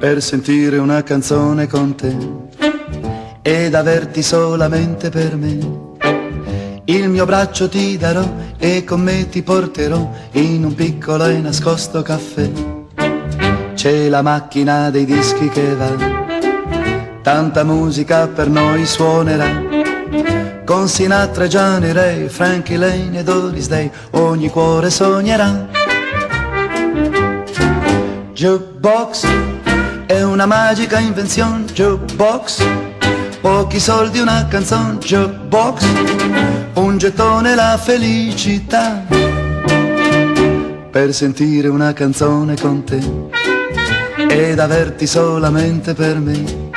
per sentire una canzone con te ed averti solamente per me. Il mio braccio ti darò e con me ti porterò in un piccolo e nascosto caffè. C'è la macchina dei dischi che va, tanta musica per noi suonerà, con Sinatra e Johnny Ray, Frankie Lane e Doris Day, ogni cuore sognerà. Jukebox è una magica invenzione, jukebox, pochi soldi una canzone, jukebox, un gettone la felicità, per sentire una canzone con te ed averti solamente per me.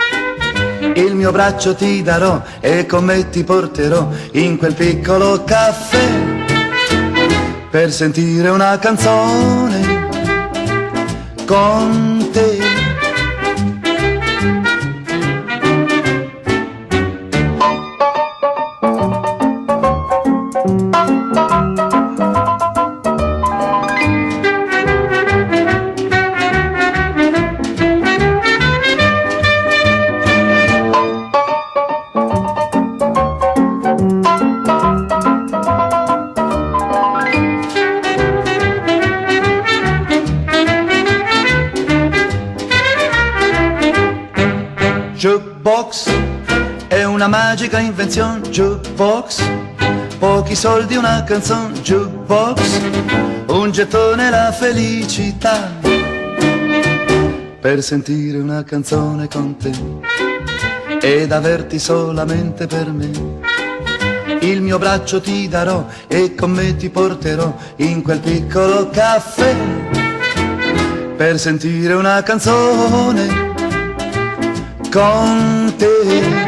Il mio braccio ti darò e con me ti porterò in quel piccolo caffè, per sentire una canzone con te. Jukebox è una magica invenzione, jukebox, pochi soldi una canzone, jukebox, un gettone la felicità, per sentire una canzone con te ed averti solamente per me. Il mio braccio ti darò e con me ti porterò in quel piccolo caffè, per sentire una canzone con te.